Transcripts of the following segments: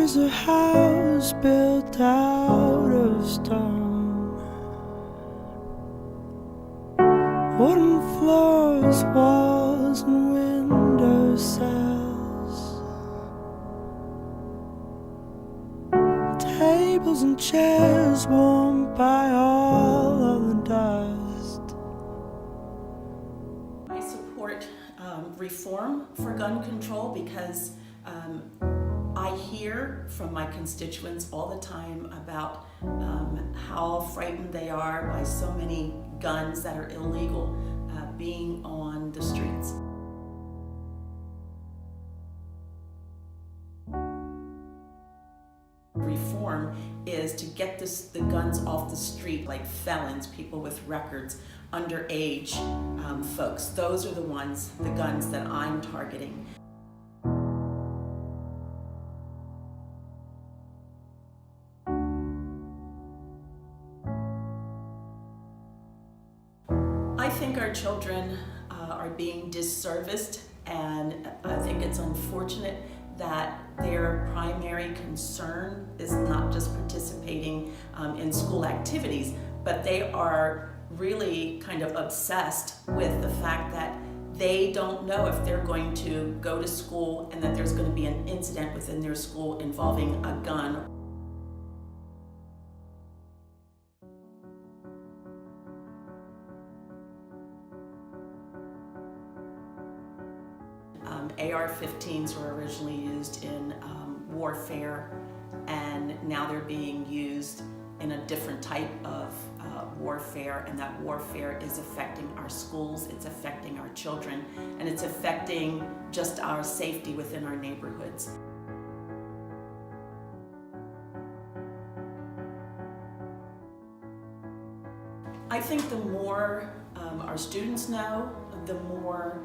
is a house built out of stone, wooden floors, walls and window sills, tables and chairs warmed by all of the dust. I support reform for gun control because I hear from my constituents all the time about how frightened they are by so many guns that are illegal being on the streets. Reform is to get the guns off the street, like felons, people with records, underage folks. Those are the guns that I'm targeting. I think our children are being disserviced, and I think it's unfortunate that their primary concern is not just participating in school activities, but they are really kind of obsessed with the fact that they don't know if they're going to go to school and that there's going to be an incident within their school involving a gun. AR-15s were originally used in warfare, and now they're being used in a different type of warfare, and that warfare is affecting our schools, it's affecting our children, and it's affecting just our safety within our neighborhoods. I think the more our students know, the more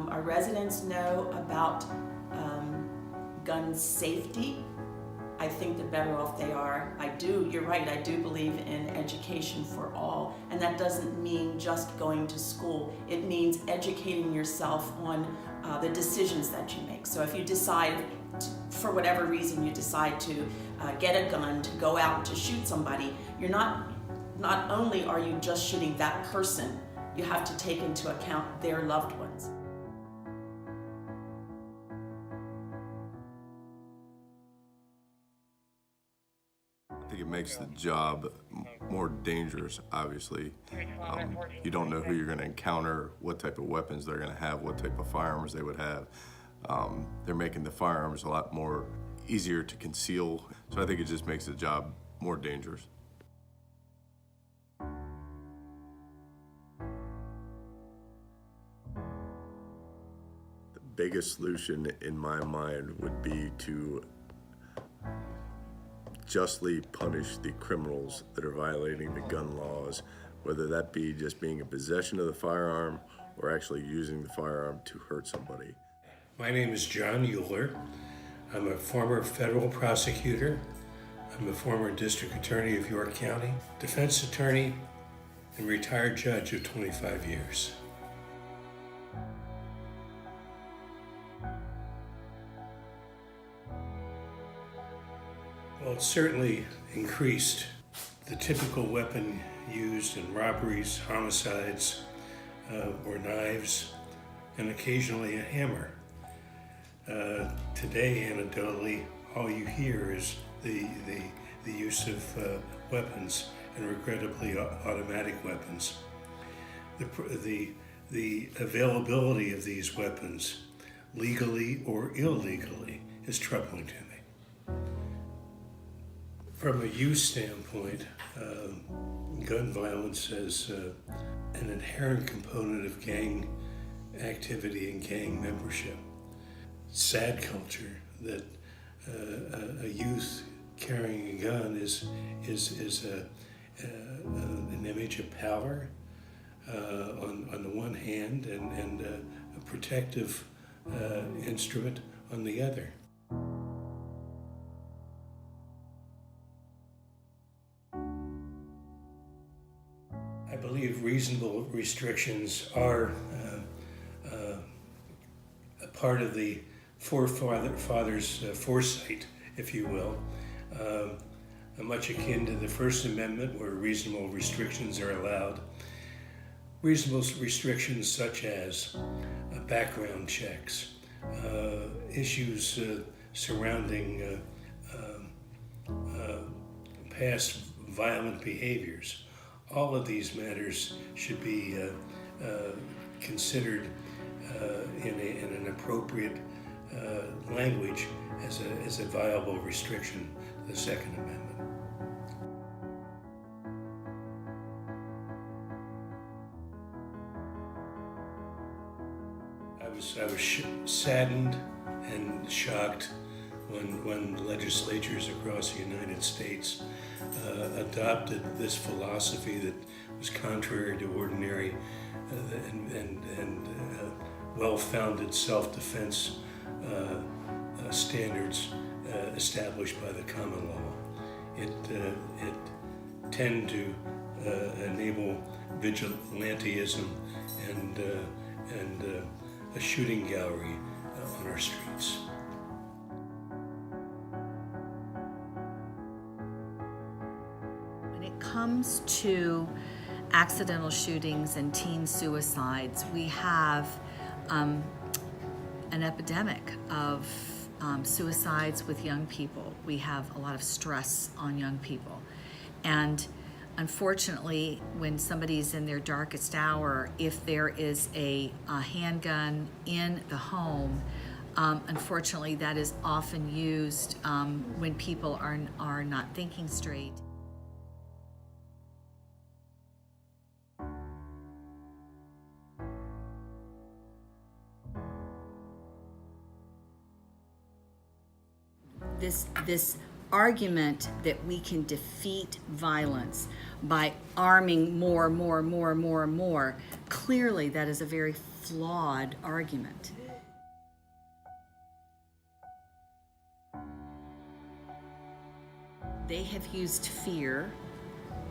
our residents know about gun safety, I think the better off they are. You're right, I do believe in education for all, and that doesn't mean just going to school. It means educating yourself on the decisions that you make. So if you decide, for whatever reason, you decide to get a gun, to go out to shoot somebody, not only are you just shooting that person, you have to take into account their loved ones. I think it makes the job more dangerous, obviously. You don't know who you're going to encounter, what type of weapons they're going to have, what type of firearms they would have. They're making the firearms a lot more easier to conceal, so I think it just makes the job more dangerous. The biggest solution in my mind would be to justly punish the criminals that are violating the gun laws, whether that be just being in possession of the firearm or actually using the firearm to hurt somebody. My name is John Euler. I'm a former federal prosecutor. I'm a former district attorney of York County, defense attorney, and retired judge of 25 years. Well, it certainly increased the typical weapon used in robberies, homicides, or knives, and occasionally a hammer. Today, anecdotally, all you hear is the use of weapons, and regrettably automatic weapons. The availability of these weapons, legally or illegally, is troubling to me. From a use standpoint, gun violence is an inherent component of gang activity and gang membership. Sad culture that a youth carrying a gun is an image of power on the one hand, and a protective instrument on the other. I believe reasonable restrictions are a part of the forefathers' foresight if you will, much akin to the First Amendment, where reasonable restrictions are allowed. Reasonable restrictions such as background checks, issues surrounding past violent behaviors. All of these matters should be considered in an appropriate language as a viable restriction to the Second Amendment. I was saddened and shocked when legislatures across the United States adopted this philosophy that was contrary to ordinary and well-founded self-defense standards established by the common law. It tend to enable vigilantism and a shooting gallery on our streets. When it comes to accidental shootings and teen suicides, we have an epidemic of suicides with young people. We have a lot of stress on young people. And unfortunately, when somebody's in their darkest hour, if there is a handgun in the home, unfortunately that is often used when people are not thinking straight. This argument that we can defeat violence by arming more, clearly that is a very flawed argument. They have used fear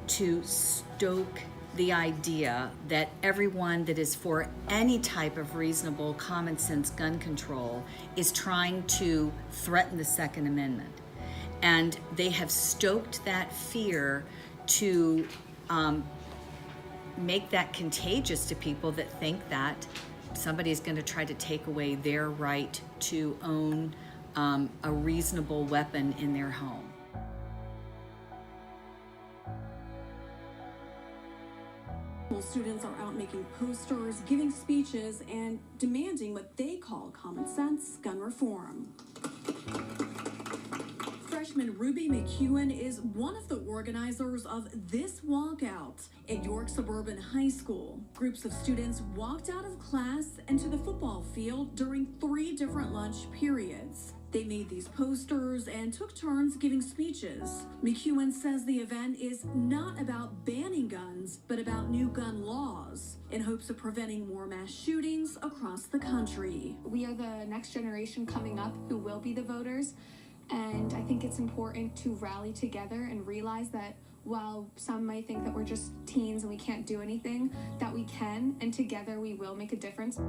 to stoke the idea that everyone that is for any type of reasonable common sense gun control is trying to threaten the Second Amendment. And they have stoked that fear to make that contagious to people that think that somebody's going to try to take away their right to own a reasonable weapon in their home. Students are out making posters, giving speeches, and demanding what they call common sense gun reform. Freshman Ruby McKeown is one of the organizers of this walkout at York Suburban High School. Groups of students walked out of class and to the football field during 3 different lunch periods. They made these posters and took turns giving speeches. McKeown says the event is not about banning guns, but about new gun laws in hopes of preventing more mass shootings across the country. We are the next generation coming up who will be the voters, and I think it's important to rally together and realize that while some might think that we're just teens and we can't do anything, that we can, and together we will make a difference.